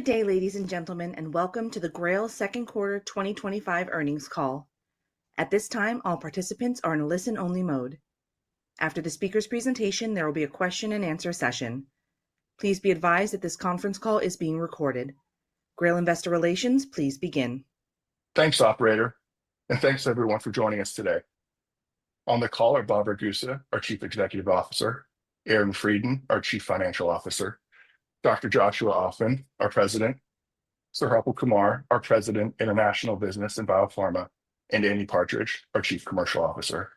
day, ladies and gentlemen, and welcome to the GRAIL second quarter 2025 earnings call. At this time, all participants are in a listen-only mode. After the speaker's presentation, there will be a question and answer session. Please be advised that this conference call is being recorded. GRAIL Investor Relations, please begin. Thanks, operator, and thanks everyone for joining us today. On the call are Bob Ragusa, our Chief Executive Officer, Aaron Frieden, our Chief Financial Officer, Dr. Joshua Ofman, our President, Sir Harpal Kumar, our President, International Business and Biopharma, and Andy Partridge, our Chief Commercial Officer.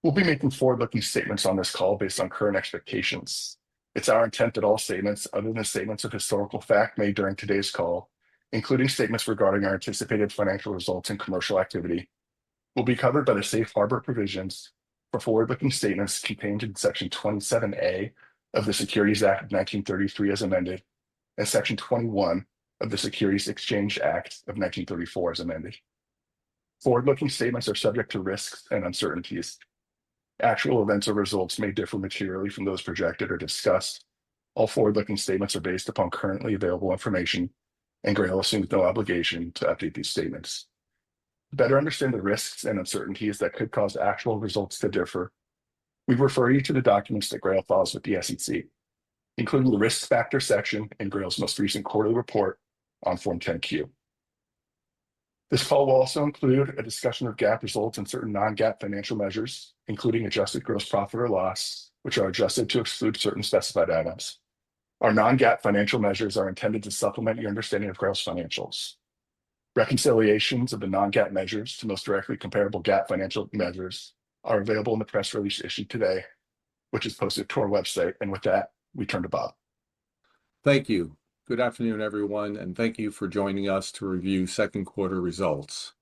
We'll be making forward-looking statements on this call based on current expectations. It's our intent that all statements, other than statements of historical fact made during today's call, including statements regarding our anticipated financial results and commercial activity, will be covered by the safe harbor provisions for forward-looking statements contained in Section 27A of the Securities Act of 1933 as amended, and Section 21 of the Securities Exchange Act of 1934 as amended. Forward-looking statements are subject to risks and uncertainties. Actual events or results may differ materially from those projected or discussed. All forward-looking statements are based upon currently available information, and GRAIL assumes no obligation to update these statements. To better understand the risks and uncertainties that could cause actual results to differ, we refer you to the documents that GRAIL files with the SEC, including the risk factor section in GRAIL's most recent quarterly report on Form 10-Q. This call will also include a discussion of GAAP results and certain non-GAAP financial measures, including adjusted gross profit or loss, which are adjusted to exclude certain specified items. Our non-GAAP financial measures are intended to supplement your understanding of GRAIL's financials. Reconciliations of the non-GAAP measures to most directly comparable GAAP financial measures are available in the press release issued today, which is posted to our website. And with that, we turn to Bob. Thank you. Good afternoon, everyone, and thank you for joining us to review second quarter results.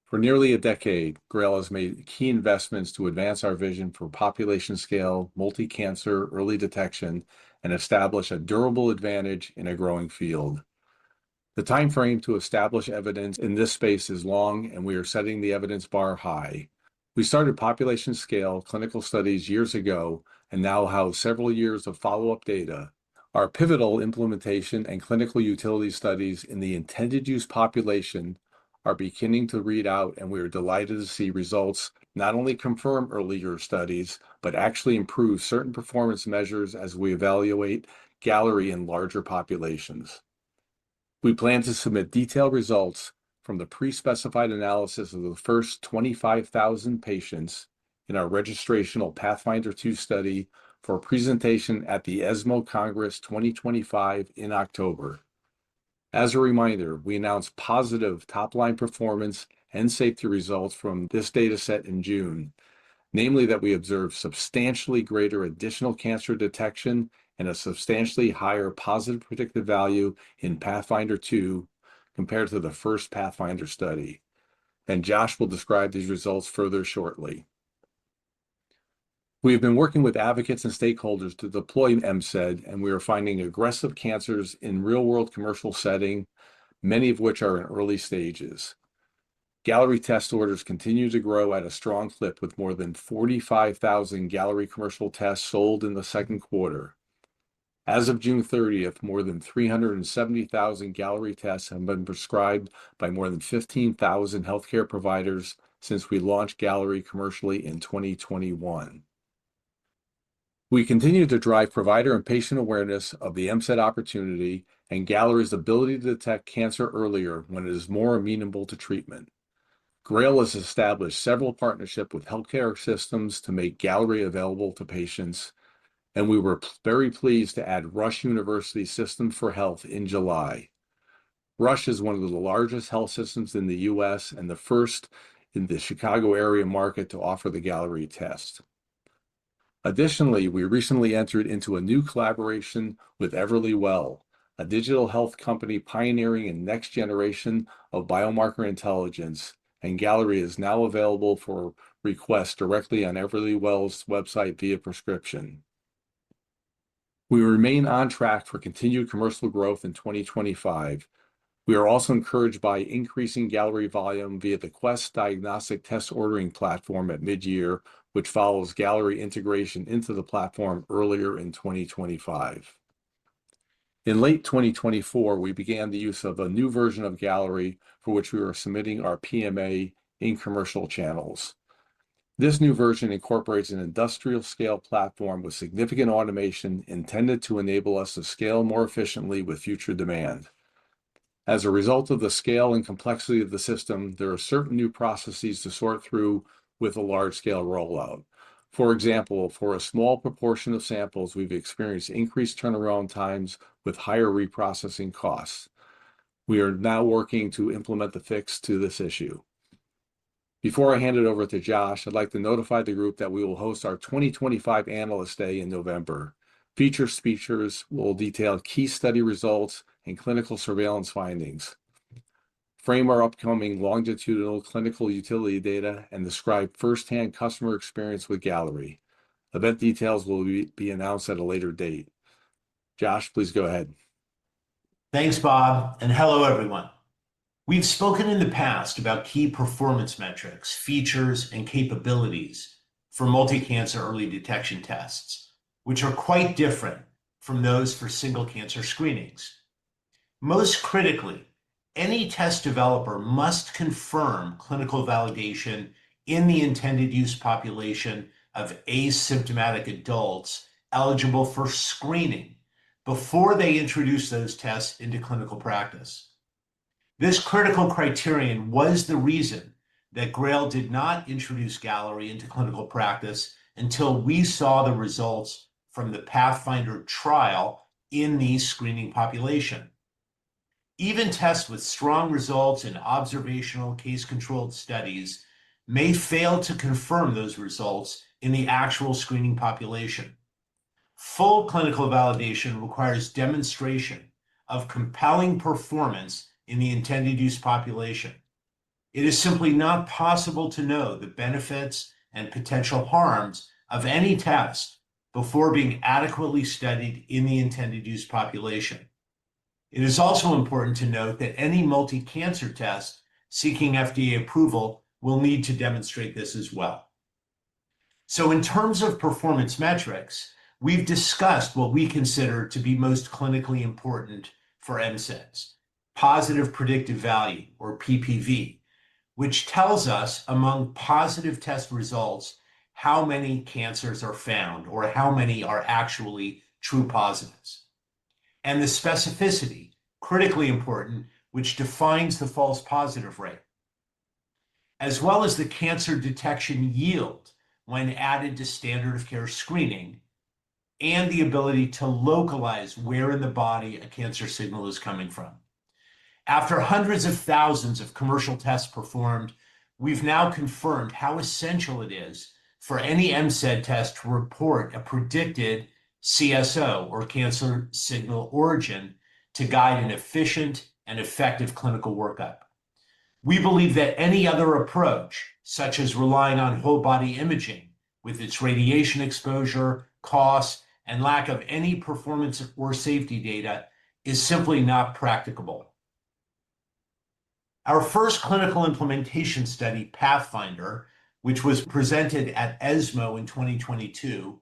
For nearly a decade, GRAIL has made key investments to advance our vision for population scale, multi-cancer, early detection, and establish a durable advantage in a growing field. The time frame to establish evidence in this space is long, and we are setting the evidence bar high. We started population scale clinical studies years ago and now have several years of follow-up data. Our pivotal implementation and clinical utility studies in the intended use population are beginning to read out, and we are delighted to see results not only confirm earlier studies, but actually improve certain performance measures as we evaluate Galleri in larger populations. We plan to submit detailed results from the pre-specified analysis of the first 25,000 patients in our registrational Pathfinder 2 study for presentation at the ESMO Congress 2025 in October. As a reminder, we announced positive top-line performance and safety results from this data set in June, namely that we observed substantially greater additional cancer detection and a substantially higher positive predictive value in Pathfinder 2 compared to the first Pathfinder study. And Josh will describe these results further shortly. We have been working with advocates and stakeholders to deploy MCED, and we are finding aggressive cancers in real-world commercial setting, many of which are in early stages. Galleri test orders continue to grow at a strong clip with more than 45,000 Galleri commercial tests sold in the second quarter. As of June 30th, more than 370,000 Galleri tests have been prescribed by more than 15,000 healthcare providers since we launched Galleri commercially in 2021. We continue to drive provider and patient awareness of the MCED opportunity and Galleri's ability to detect cancer earlier when it is more amenable to treatment. GRAIL has established several partnerships with healthcare systems to make Galleri available to patients, and we were very pleased to add Rush University System for Health in July. Rush is one of the largest health systems in the U.S. and the first in the Chicago area market to offer the Galleri test. Additionally, we recently entered into a new collaboration with Everlywell, a digital health company pioneering a next generation of biomarker intelligence, and Galleri is now available for request directly on Everlywell's website via prescription. We remain on track for continued commercial growth in 2025. We are also encouraged by increasing Galleri volume via the Quest diagnostic test ordering platform at mid-year, which follows Galleri integration into the platform earlier in 2025. In late 2024, we began the use of a new version of Gallery for which we are submitting our PMA in commercial channels. This new version incorporates an industrial scale platform with significant automation intended to enable us to scale more efficiently with future demand. As a result of the scale and complexity of the system, there are certain new processes to sort through with a large-scale rollout. For example, for a small proportion of samples, we've experienced increased turnaround times with higher reprocessing costs. We are now working to implement the fix to this issue. Before I hand it over to Josh, I'd like to notify the group that we will host our 2025 Analyst Day in November. Featured speakers will detail key study results and clinical surveillance findings, frame our upcoming longitudinal clinical utility data, and describe firsthand customer experience with Gallery. Event details will be announced at a later date. Josh, please go ahead. Thanks, Bob, and hello, everyone. We've spoken in the past about key performance metrics, features, and capabilities for multi-cancer early detection tests, which are quite different from those for single cancer screenings. Most critically, any test developer must confirm clinical validation in the intended use population of asymptomatic adults eligible for screening before they introduce those tests into clinical practice. This critical criterion was the reason that GRAIL did not introduce Gallery into clinical practice until we saw the results from the Pathfinder trial in the screening population. Even tests with strong results in observational case-controlled studies may fail to confirm those results in the actual screening population. Full clinical validation requires demonstration of compelling performance in the intended use population. It is simply not possible to know the benefits and potential harms of any test before being adequately studied in the intended use population. It is also important to note that any multi-cancer test seeking FDA approval will need to demonstrate this as well. So in terms of performance metrics, we've discussed what we consider to be most clinically important for MCEDs. Positive predictive value, or PPV, which tells us among positive test results how many cancers are found or how many are actually true positives. And the specificity, critically important, which defines the false positive rate, as well as the cancer detection yield when added to standard of care screening, and the ability to localize where in the body a cancer signal is coming from. After hundreds of thousands of commercial tests performed, we've now confirmed how essential it is for any MCED test to report a predicted CSO, or cancer signal origin, to guide an efficient and effective clinical workup. We believe that any other approach, such as relying on whole body imaging with its radiation exposure, costs, and lack of any performance or safety data, is simply not practicable. Our first clinical implementation study, Pathfinder, which was presented at ESMO in 2022,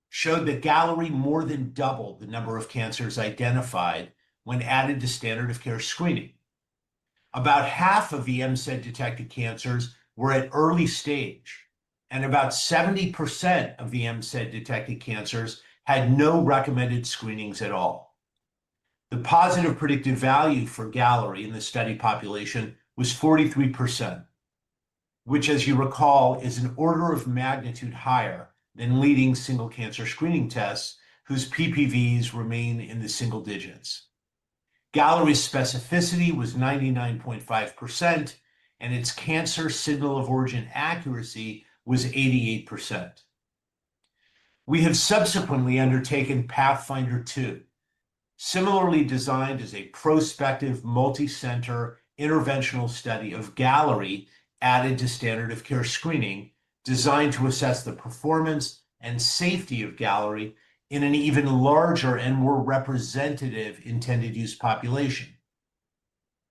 showed that Gallery more than doubled the number of cancers identified when added to standard of care screening. About half of the MCED detected cancers were at early stage, and about 70% of the MCED detected cancers had no recommended screenings at all. The positive predictive value for Gallery in the study population was 43%, which, as you recall, is an order of magnitude higher than leading single cancer screening tests whose PPVs remain in the single digits. Gallery's specificity was 99.5%, and its cancer signal of origin accuracy was 88%. We have subsequently undertaken Pathfinder 2, similarly designed as a prospective multi-center interventional study of Gallery added to standard of care screening, designed to assess the performance and safety of Gallery in an even larger and more representative intended use population.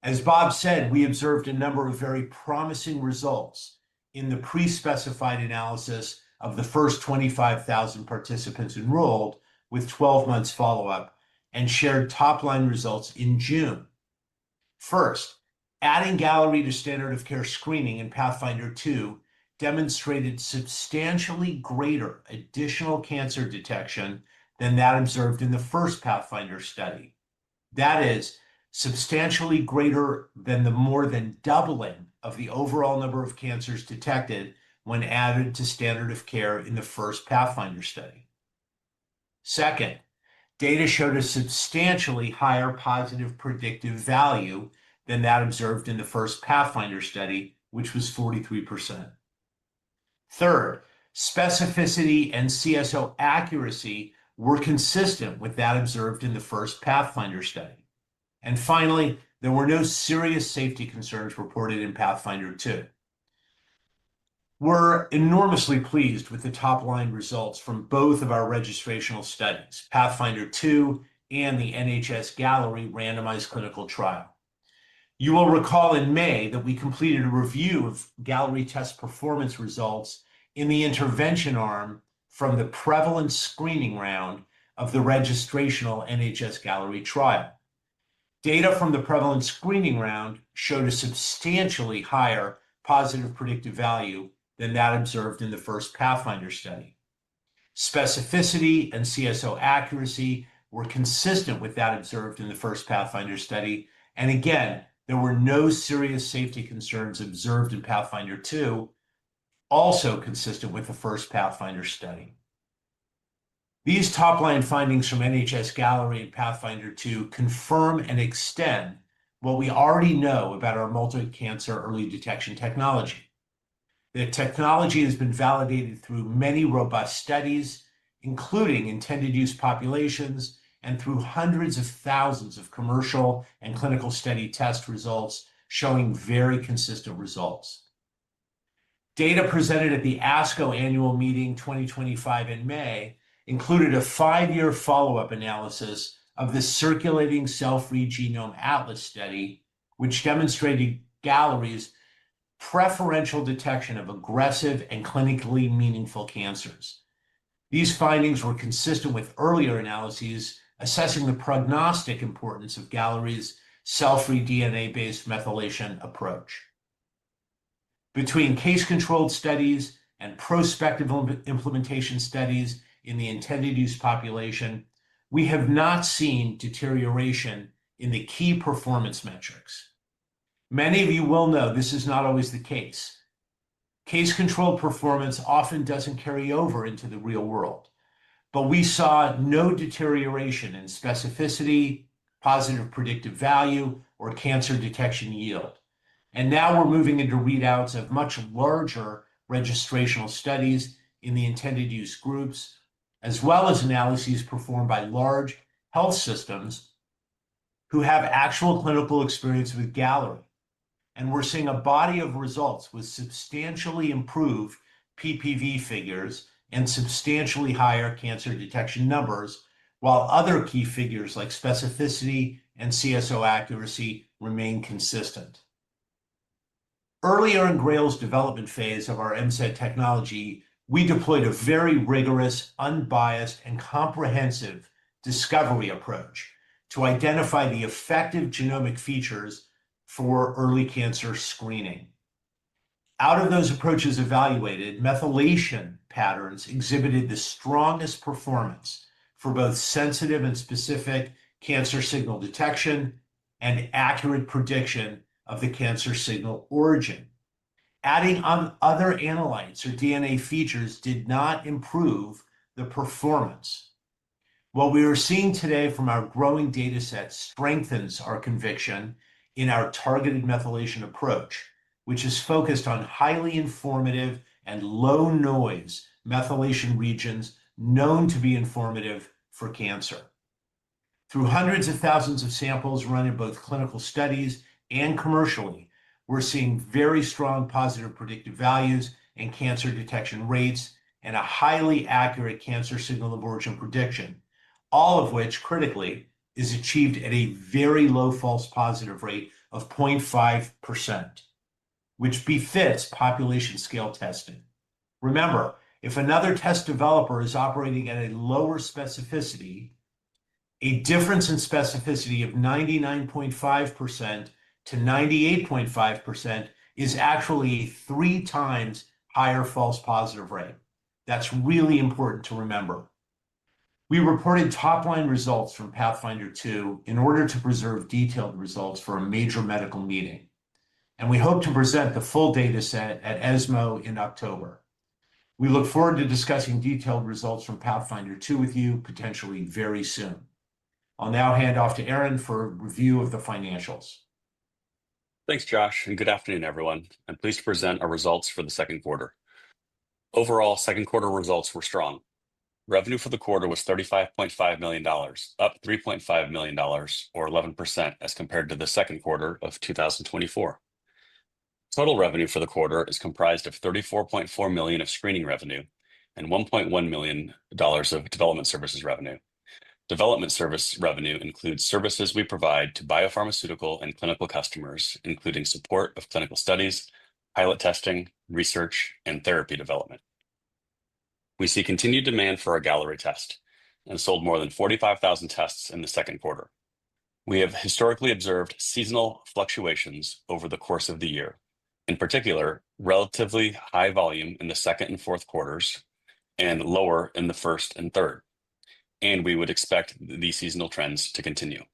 As Bob said, we observed a number of very promising results in the pre-specified analysis of the first 25,000 participants enrolled with 12 months follow-up, and shared top-line results in June. First, adding Gallery to standard of care screening in Pathfinder 2 demonstrated substantially greater additional cancer detection than that observed in the first Pathfinder study. That is, substantially greater than the more than doubling of the overall number of cancers detected when added to standard of care in the first Pathfinder study. Second, data showed a substantially higher positive predictive value than that observed in the first Pathfinder study, which was 43%. Third, specificity and CSO accuracy were consistent with that observed in the first Pathfinder study. And finally, there were no serious safety concerns reported in Pathfinder 2. We're enormously pleased with the top-line results from both of our registrational studies, Pathfinder 2 and the NHS Gallery randomized clinical trial. You will recall in May that we completed a review of Gallery test performance results in the intervention arm from the prevalence screening round of the registrational NHS Gallery trial. Data from the prevalence screening round showed a substantially higher positive predictive value than that observed in the first Pathfinder study. Specificity and CSO accuracy were consistent with that observed in the first Pathfinder study, and again, there were no serious safety concerns observed in Pathfinder 2, also consistent with the first Pathfinder study. These top-line findings from NHS Gallery and Pathfinder 2 confirm and extend what we already know about our multi-cancer early detection technology. The technology has been validated through many robust studies, including intended use populations, and through hundreds of thousands of commercial and clinical study test results showing very consistent results. Data presented at the ASCO annual meeting 2025 in May included a 5-year follow-up analysis of the Circulating Cell-Free Genome Atlas study, which demonstrated Gallery's preferential detection of aggressive and clinically meaningful cancers. These findings were consistent with earlier analyses assessing the prognostic importance of Gallery's cell-free DNA-based methylation approach. Between case-controlled studies and prospective implementation studies in the intended use population, we have not seen deterioration in the key performance metrics. Many of you will know this is not always the case. Case-controlled performance often doesn't carry over into the real world, but we saw no deterioration in specificity, positive predictive value, or cancer detection yield. And now we're moving into readouts of much larger registrational studies in the intended use groups, as well as analyses performed by large health systems who have actual clinical experience with Gallery. And we're seeing a body of results with substantially improved PPV figures and substantially higher cancer detection numbers, while other key figures like specificity and CSO accuracy remain consistent. Earlier in GRAIL's development phase of our MCED technology, we deployed a very rigorous, unbiased, and comprehensive discovery approach to identify the effective genomic features for early cancer screening. Out of those approaches evaluated, methylation patterns exhibited the strongest performance for both sensitive and specific cancer signal detection and accurate prediction of the cancer signal origin. Adding on other analytes or DNA features did not improve the performance. What we are seeing today from our growing data set strengthens our conviction in our targeted methylation approach, which is focused on highly informative and low noise methylation regions known to be informative for cancer. Through hundreds of thousands of samples run in both clinical studies and commercially, we're seeing very strong positive predictive values and cancer detection rates and a highly accurate cancer signal of origin prediction, all of which critically is achieved at a very low false positive rate of 0.5%, which befits population scale testing. Remember, if another test developer is operating at a lower specificity A difference in specificity of 99.5% to 98.5% is actually a 3 times higher false positive rate. That's really important to remember. We reported top-line results from Pathfinder 2 in order to preserve detailed results for a major medical meeting, and we hope to present the full data set at ESMO in October. We look forward to discussing detailed results from Pathfinder 2 with you potentially very soon. I'll now hand off to Aaron for a review of the financials. Thanks, Josh, and good afternoon, everyone. I'm pleased to present our results for the second quarter. Overall, second quarter results were strong. Revenue for the quarter was $35.5 million, up $3.5 million, or 11%, as compared to the second quarter of 2024. Total revenue for the quarter is comprised of $34.4 million of screening revenue and $1.1 million of development services revenue. Development service revenue includes services we provide to biopharmaceutical and clinical customers, including support of clinical studies, pilot testing, research, and therapy development. We see continued demand for our Galleri test and sold more than 45,000 tests in the second quarter. We have historically observed seasonal fluctuations over the course of the year, in particular, relatively high volume in the second and fourth quarters and lower in the first and third, and we would expect these seasonal trends to continue.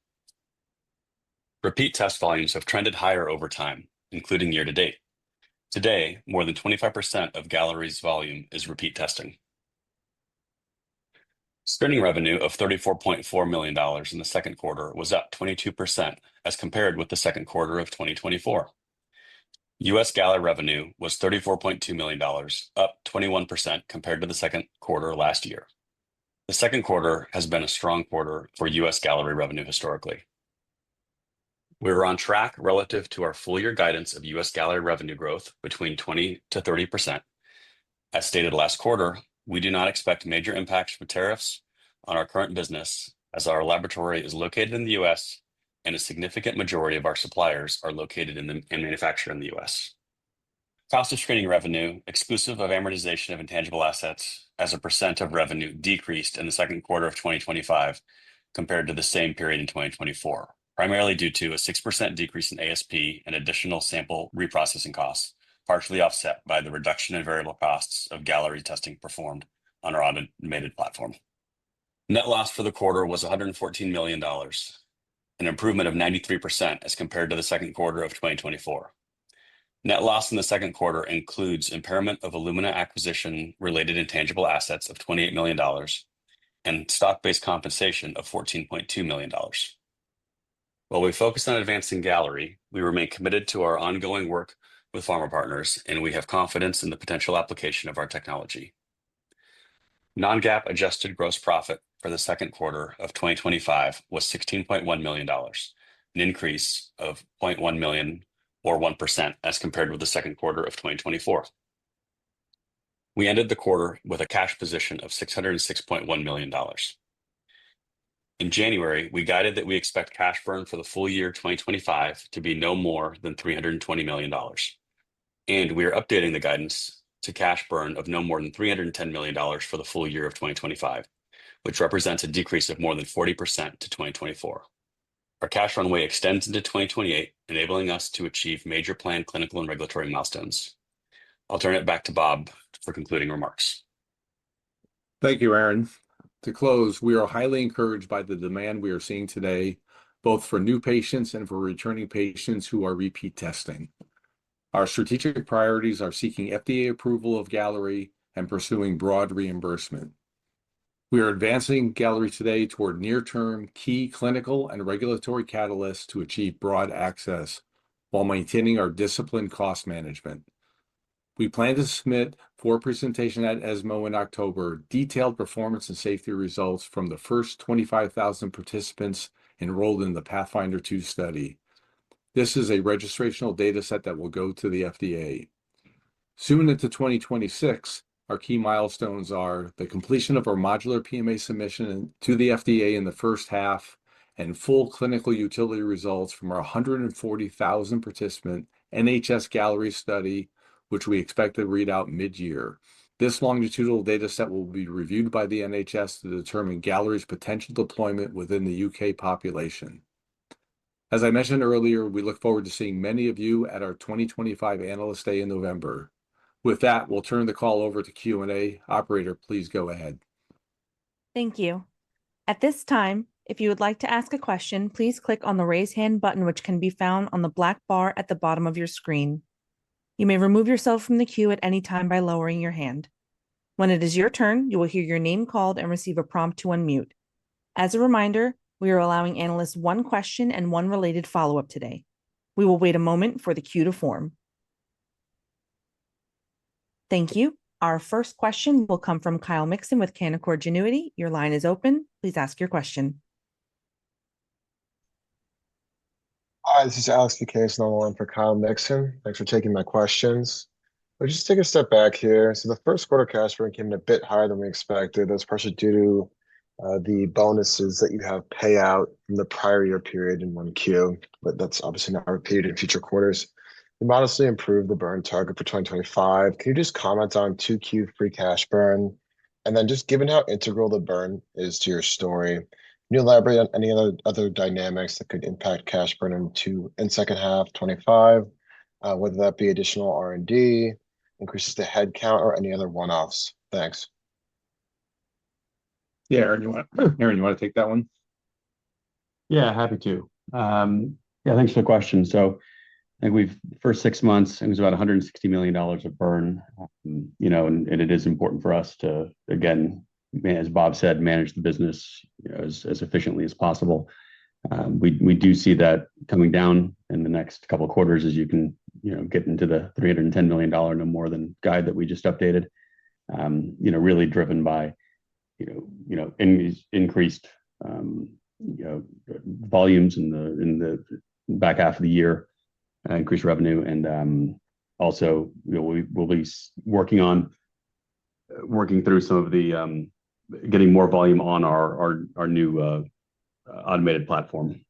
Repeat test volumes have trended higher over time, including year to date. Today, more than 25% of Galleri's volume is repeat testing. Screening revenue of $34.4 million in the second quarter was up 22% as compared with the second quarter of 2024. U.S. Galleri revenue was $34.2 million, up 21% compared to the second quarter last year. The second quarter has been a strong quarter for U.S. Galleri revenue historically. We were on track relative to our full-year guidance of U.S. Galleri revenue growth between 20 to 30%. As stated last quarter, we do not expect major impacts from tariffs on our current business, as our laboratory is located in the U.S. and a significant majority of our suppliers are located and manufactured in the U.S. Cost of screening revenue, exclusive of amortization of intangible assets, as a percent of revenue decreased in the second quarter of 2025 compared to the same period in 2024, primarily due to a 6% decrease in ASP and additional sample reprocessing costs, partially offset by the reduction in variable costs of Galleri testing performed on our automated platform. Net loss for the quarter was $114 million, an improvement of 93% as compared to the second quarter of 2024. Net loss in the second quarter includes impairment of Illumina acquisition-related intangible assets of $28 million and stock-based compensation of $14.2 million. While we focus on advancing Galleri, we remain committed to our ongoing work with pharma partners, and we have confidence in the potential application of our technology. Non-GAAP adjusted gross profit for the second quarter of 2025 was $16.1 million, an increase of $0.1 million or 1% as compared with the second quarter of 2024. We ended the quarter with a cash position of $606.1 million. In January, we guided that we expect cash burn for the full year 2025 to be no more than $320 million. And we are updating the guidance to cash burn of no more than $310 million for the full year of 2025, which represents a decrease of more than 40% to 2024. Our cash runway extends into 2028, enabling us to achieve major planned clinical and regulatory milestones. I'll turn it back to Bob for concluding remarks. Thank you, Aaron. To close, we are highly encouraged by the demand we are seeing today, both for new patients and for returning patients who are repeat testing. Our strategic priorities are seeking FDA approval of Galleri and pursuing broad reimbursement. We are advancing Galleri today toward near-term key clinical and regulatory catalysts to achieve broad access while maintaining our disciplined cost management. We plan to submit for presentation at ESMO in October detailed performance and safety results from the first 25,000 participants enrolled in the Pathfinder 2 study. This is a registrational data set that will go to the FDA. Soon into 2026, our key milestones are the completion of our modular PMA submission to the FDA in the first half and full clinical utility results from our 140,000 participant NHS Galleri study, which we expect to read out mid-year. This longitudinal data set will be reviewed by the NHS to determine Gallery's potential deployment within the UK population. As I mentioned earlier, we look forward to seeing many of you at our 2025 Analyst Day in November. With that, we'll turn the call over to Q&A. Operator, please go ahead. Thank you. At this time, if you would like to ask a question, please click on the raise hand button, which can be found on the black bar at the bottom of your screen. You may remove yourself from the queue at any time by lowering your hand. When it is your turn, you will hear your name called and receive a prompt to unmute. As a reminder, we are allowing analysts one question and one related follow-up today. We will wait a moment for the queue to form. Thank you. Our first question will come from Kyle Mixon with Canaccord Genuity. Your line is open. Please ask your question. Hi, this is Alex Buchanan on the line for Kyle Mixon. Thanks for taking my questions. We'll just take a step back here. So the first quarter cash burn came in a bit higher than we expected. That's partially due to the bonuses that you have payout from the prior year period in 1Q, but that's obviously not repeated in future quarters. You modestly improved the burn target for 2025. Can you just comment on 2Q free cash burn? And then just given how integral the burn is to your story, can you elaborate on any other dynamics that could impact cash burn in second half 25, whether that be additional R&D, increases to headcount, or any other one-offs? Thanks. Yeah, Aaron, you want to take that one? Yeah, happy to. Yeah, thanks for the question. So I think first 6 months, it was about $160 million of burn, and it is important for us to, again, as Bob said, manage the business as efficiently as possible. We do see that coming down in the next couple of quarters as you can, get into the $310 million, no more than guide that we just updated, really driven by, increased, volumes in the back half of the year, increased revenue. And also, we'll be working through some of the, getting more volume on our new automated platform.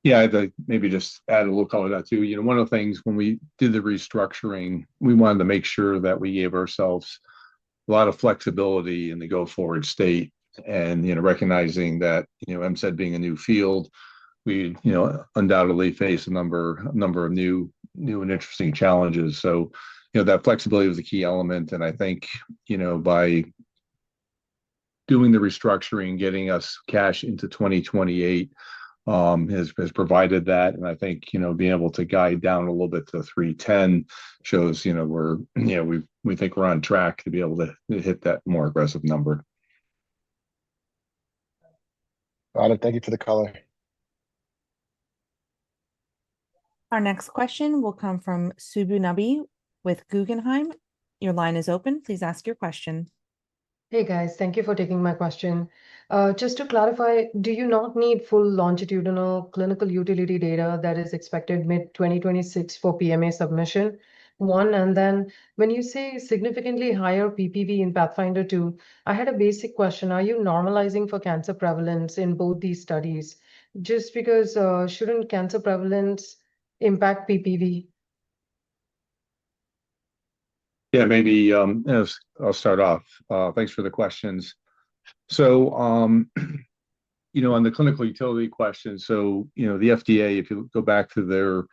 Yeah, I'd maybe just add a little color to that too. One of the things when we did the restructuring, we wanted to make sure that we gave ourselves a lot of flexibility in the go-forward state, and recognizing that MCED being a new field, we undoubtedly face a number of new and interesting challenges. So that flexibility was a key element, and I think by doing the restructuring, getting us cash into 2028 has provided that. And I think being able to guide down a little bit to 310 shows we think we're on track to be able to hit that more aggressive number. Got it. Thank you for the color. Our next question will come from Subbu Nabi with Guggenheim. Your line is open. Please ask your question. Hey guys, thank you for taking my question. Just to clarify, do you not need full longitudinal clinical utility data that is expected mid-2026 for PMA submission? One, and then when you say significantly higher PPV in Pathfinder 2, I had a basic question. Are you normalizing for cancer prevalence in both these studies? Just because shouldn't cancer prevalence impact PPV? Yeah, maybe I'll start off. Thanks for the questions. So, on the clinical utility question, so the FDA, if you go back to their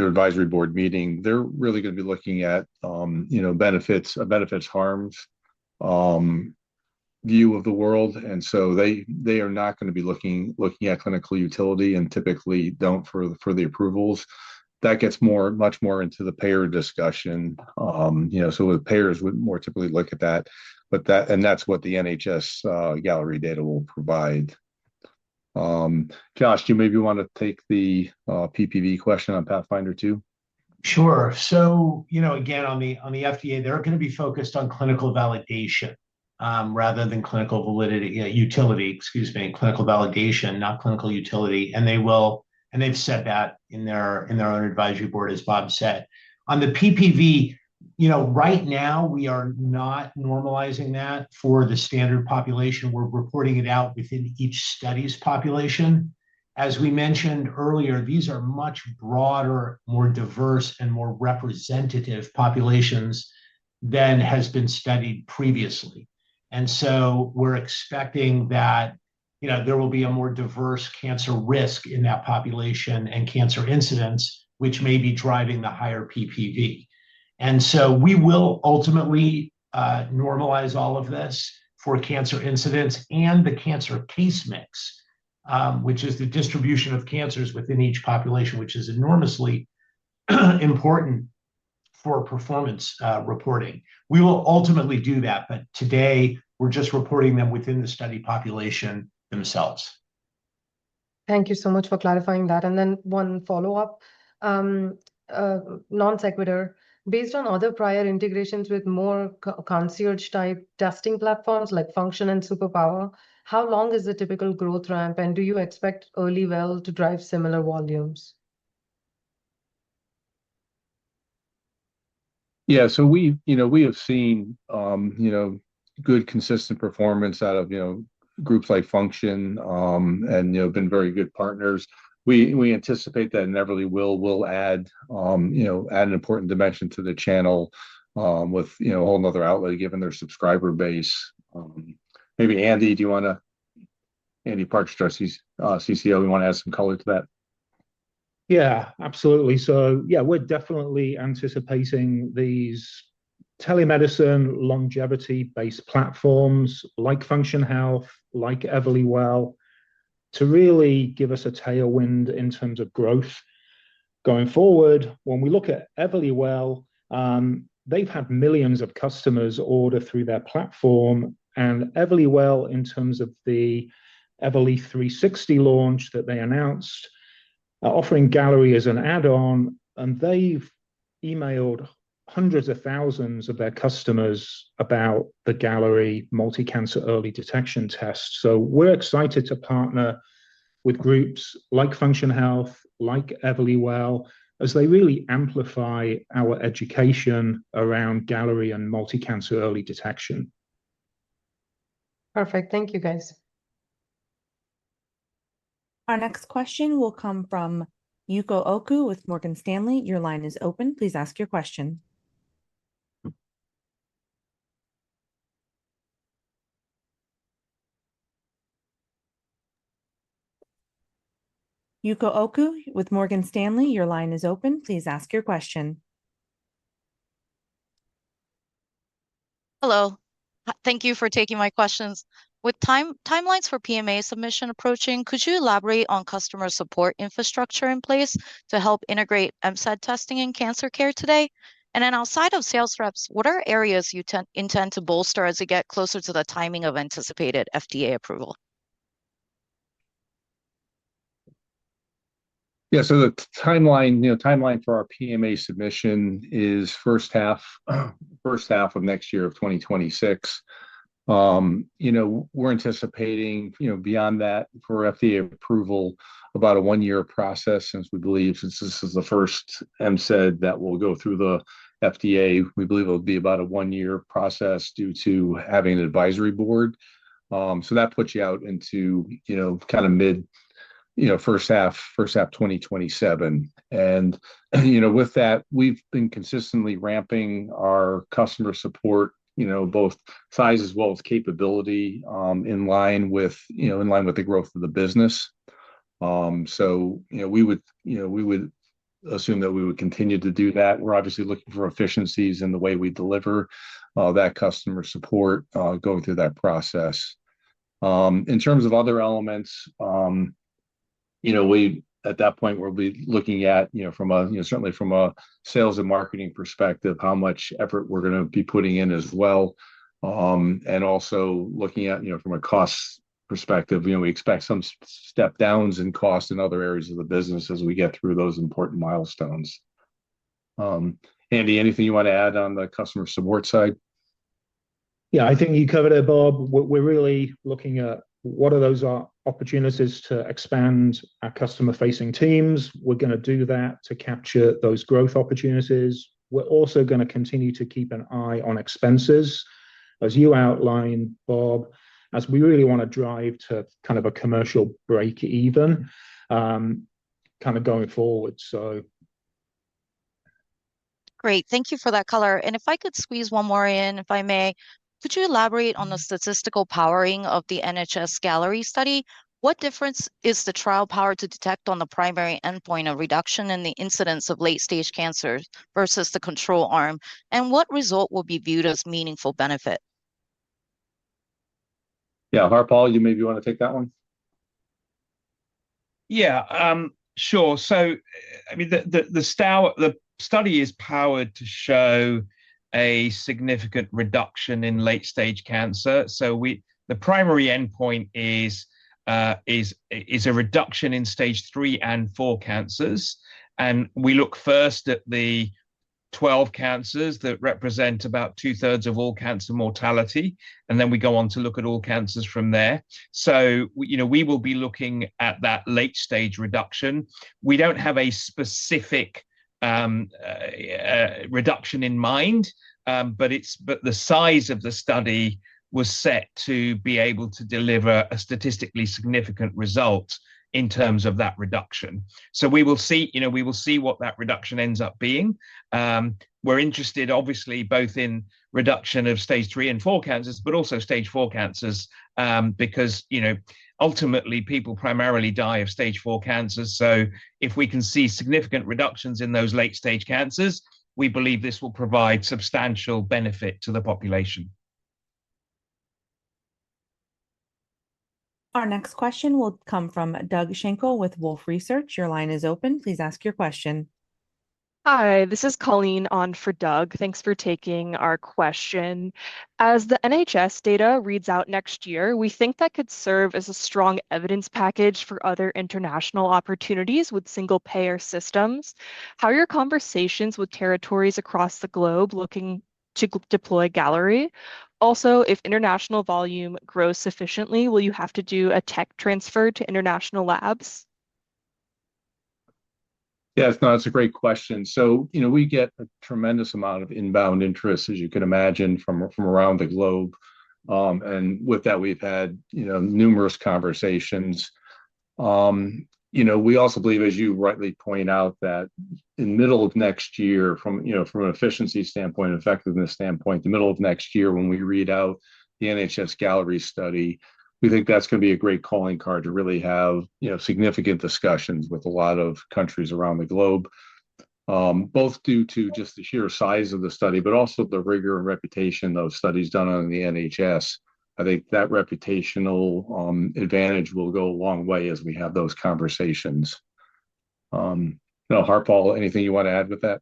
advisory board meeting, they're really going to be looking at benefits harms view of the world, and so they are not going to be looking at clinical utility, and typically don't for the approvals. That gets much more into the payer discussion. So the payers would more typically look at that, that's what the NHS Gallery data will provide. Josh, do you maybe want to take the PPV question on Pathfinder 2? Sure. So, again, on the FDA, they're going to be focused on clinical validation rather than clinical utility, clinical validation, not clinical utility. And they've said that in their own advisory board, as Bob said. On the PPV, right now we are not normalizing that for the standard population. We're reporting it out within each study's population. As we mentioned earlier, these are much broader, more diverse, and more representative populations than has been studied previously. And so we're expecting that there will be a more diverse cancer risk in that population and cancer incidence, which may be driving the higher PPV. And so we will ultimately normalize all of this for cancer incidence and the cancer case mix, which is the distribution of cancers within each population, which is enormously important for performance reporting. We will ultimately do that, but today we're just reporting them within the study population themselves. Thank you so much for clarifying that. And then one follow-up, non sequitur. Based on other prior integrations with more concierge type testing platforms like Function and Superpower, how long is the typical growth ramp, and do you expect early well to drive similar volumes? Yeah, so we have seen good consistent performance out of groups like Function, and been very good partners. We anticipate that Everly will add add an important dimension to the channel, with a whole nother outlet given their subscriber base. Maybe Andy Partridge, our CCO, we want to add some color to that. Yeah, absolutely. So yeah, we're definitely anticipating these telemedicine longevity-based platforms like Function Health, like Everlywell, to really give us a tailwind in terms of growth going forward. When we look at Everlywell, they've had millions of customers order through their platform, and Everlywell, in terms of the Everly 360 launch that they announced, offering Gallery as an add-on, and they've emailed hundreds of thousands of their customers about the Gallery multi-cancer early detection test. So we're excited to partner with groups like Function Health, like Everlywell, as they really amplify our education around Gallery and multi-cancer early detection. Perfect. Thank you, guys. Our next question will come from Yuko Oku with Morgan Stanley. Your line is open. Please ask your question. Yuko Oku with Morgan Stanley, your line is open. Please ask your question. Hello. Thank you for taking my questions. With timelines for PMA submission approaching, could you elaborate on customer support infrastructure in place to help integrate MCED testing in cancer care today? And then outside of sales reps, what are areas you intend to bolster as you get closer to the timing of anticipated FDA approval? Yeah, so the timeline for our PMA submission is first half of next year of 2026. We're anticipating, beyond that for FDA approval, about a 1-year process, since this is the first MCED that will go through the FDA. We believe it'll be about a 1-year process due to having an advisory board. So that puts you out into, kind of mid, first half 2027. And, with that, we've been consistently ramping our customer support, both size as well as capability, in line with the growth of the business. So, we would assume that we would continue to do that. We're obviously looking for efficiencies in the way we deliver that customer support going through that process. In terms of other elements, we at that point we'll be looking at, certainly from a sales and marketing perspective, how much effort we're going to be putting in as well, and also looking at, from a cost perspective, we expect some step downs in cost in other areas of the business as we get through those important milestones. Andy, anything you want to add on the customer support side? Yeah, I think you covered it, Bob. We're really looking at what are those opportunities to expand our customer-facing teams. We're going to do that to capture those growth opportunities. We're also going to continue to keep an eye on expenses, as you outlined, Bob, as we really want to drive to kind of a commercial break even. kind of going forward. So Great. Thank you for that color. And if I could squeeze one more in, if I may, could you elaborate on the statistical powering of the NHS Gallery study? What difference is the trial power to detect on the primary endpoint of reduction in the incidence of late-stage cancers versus the control arm? And what result will be viewed as meaningful benefit? Yeah, Harpal, you maybe want to take that one? Yeah, sure. So, I mean, the study is powered to show a significant reduction in late stage cancer. So the primary endpoint is a reduction in stage 3 and 4 cancers, and we look first at the 12 cancers that represent about 2/3 of all cancer mortality. And then we go on to look at all cancers from there. So, we will be looking at that late stage reduction. We don't have a specific reduction in mind, but the size of the study was set to be able to deliver a statistically significant result in terms of that reduction. So we will see what that reduction ends up being. We're interested, obviously, both in reduction of stage 3 and 4 cancers, but also stage 4 cancers, because ultimately people primarily die of stage 4 cancers. So if we can see significant reductions in those late stage cancers, we believe this will provide substantial benefit to the population. Our next question will come from Doug Schenkel with Wolfe Research. Your line is open. Please ask your question. Hi, this is Colleen on for Doug. Thanks for taking our question. As the NHS data reads out next year, we think that could serve as a strong evidence package for other international opportunities with single payer systems. How are your conversations with territories across the globe looking to deploy Gallery? Also, if international volume grows sufficiently, will you have to do a tech transfer to international labs? Yes, no, that's a great question. So, we get a tremendous amount of inbound interest, as you can imagine, from around the globe. And with that, we've had, numerous conversations. We also believe, as you rightly point out, that in middle of next year, from an efficiency standpoint, effectiveness standpoint, the middle of next year, when we read out the NHS Gallery study, we think that's going to be a great calling card to really have, significant discussions with a lot of countries around the globe, both due to just the sheer size of the study, but also the rigor and reputation of studies done on the NHS. I think that reputational advantage will go a long way as we have those conversations. Harpal, anything you want to add with that?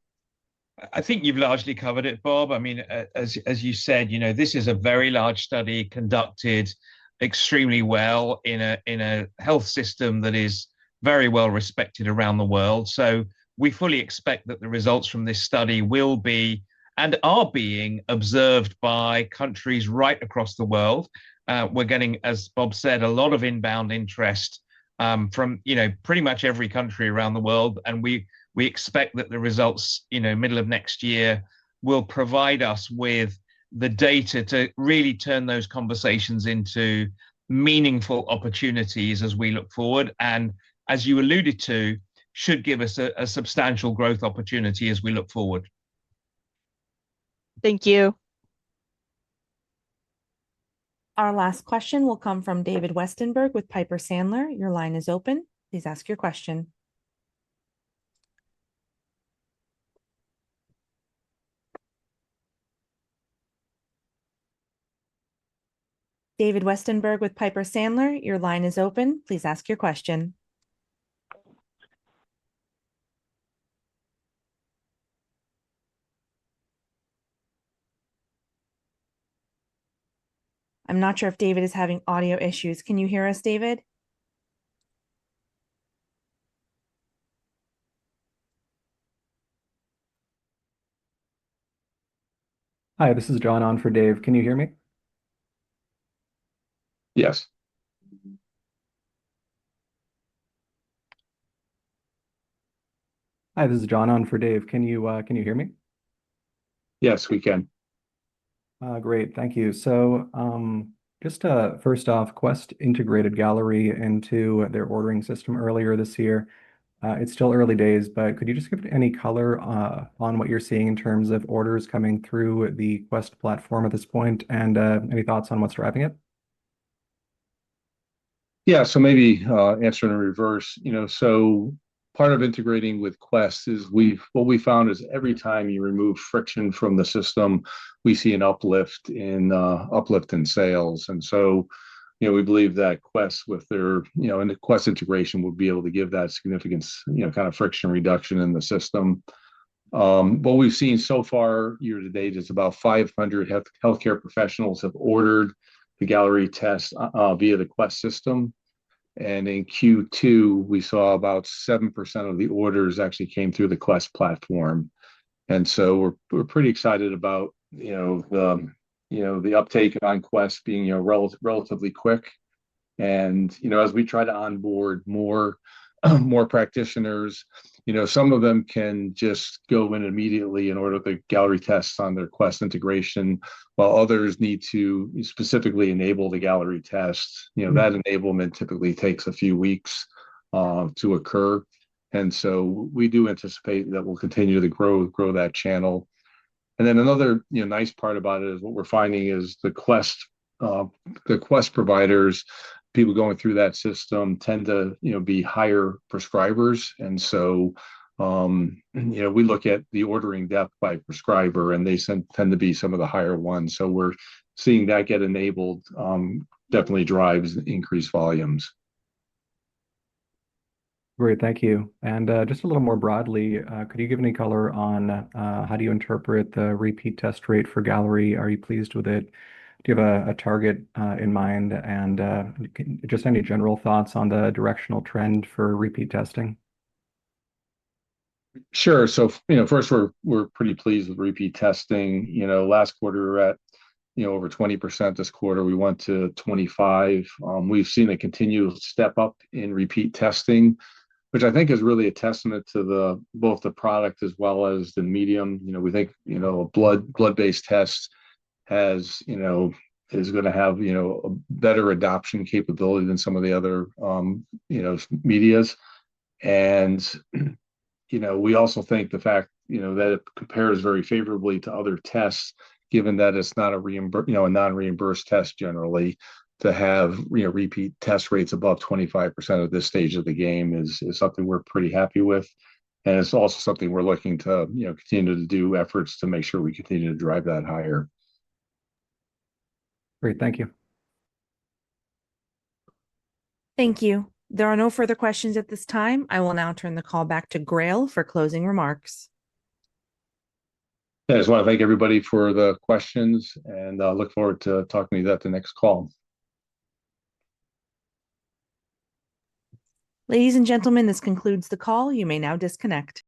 I think you've largely covered it, Bob. I mean, as you said, this is a very large study conducted extremely well in a health system that is very well respected around the world. So we fully expect that the results from this study will be and are being observed by countries right across the world. We're getting, as Bob said, a lot of inbound interest from pretty much every country around the world, and we expect that the results middle of next year will provide us with the data to really turn those conversations into meaningful opportunities as we look forward, and as you alluded to, should give us a substantial growth opportunity as we look forward. Thank you. Our last question will come from David Westenberg with Piper Sandler. Your line is open. Please ask your question. David Westenberg with Piper Sandler, your line is open. Please ask your question. I'm not sure if David is having audio issues. Can you hear us, David? Hi, this is John on for Dave. Can you hear me? Yes. Hi, this is John on for Dave. Can you hear me? Yes, we can. Great, thank you. So Just first off, Quest integrated Gallery into their ordering system earlier this year. It's still early days, but could you just give any color on what you're seeing in terms of orders coming through the Quest platform at this point, and any thoughts on what's driving it? Yeah, so maybe answer in reverse. So part of integrating with Quest is what we found is every time you remove friction from the system, we see an uplift in sales. And so, we believe that Quest with their, and the Quest integration will be able to give that significant, kind of friction reduction in the system. What we've seen so far year to date is about 500 healthcare professionals have ordered the Gallery test via the Quest system. And in Q2, we saw about 7% of the orders actually came through the Quest platform. And so we're pretty excited about, the uptake on Quest being, relatively quick. And, as we try to onboard more practitioners, some of them can just go in immediately and order the Gallery tests on their Quest integration, while others need to specifically enable the Gallery tests. That enablement typically takes a few weeks to occur. And so we do anticipate that we'll continue to grow that channel. And then another nice part about it is what we're finding is the Quest providers, people going through that system tend to be higher prescribers. And so we look at the ordering depth by prescriber, and they tend to be some of the higher ones. So we're seeing that get enabled, definitely drives increased volumes. Great, thank you. And just a little more broadly, could you give any color on how do you interpret the repeat test rate for Gallery? Are you pleased with it? Do you have a target in mind? And just any general thoughts on the directional trend for repeat testing? Sure. So, first we're pretty pleased with repeat testing. Last quarter we were at over 20%. This quarter we went to 25. We've seen a continual step up in repeat testing, which I think is really a testament to both the product as well as the medium. We think a blood-based test is going to have a better adoption capability than some of the other medias. And we also think the fact that it compares very favorably to other tests, given that it's not a non-reimbursed test generally. To have repeat test rates above 25% at this stage of the game is something we're pretty happy with, and it's also something we're looking to continue to do efforts to make sure we continue to drive that higher. Great, thank you. Thank you. There are no further questions at this time. I will now turn the call back to GRAIL for closing remarks. I just want to thank everybody for the questions, and look forward to talking to you at the next call. Ladies and gentlemen, this concludes the call. You may now disconnect.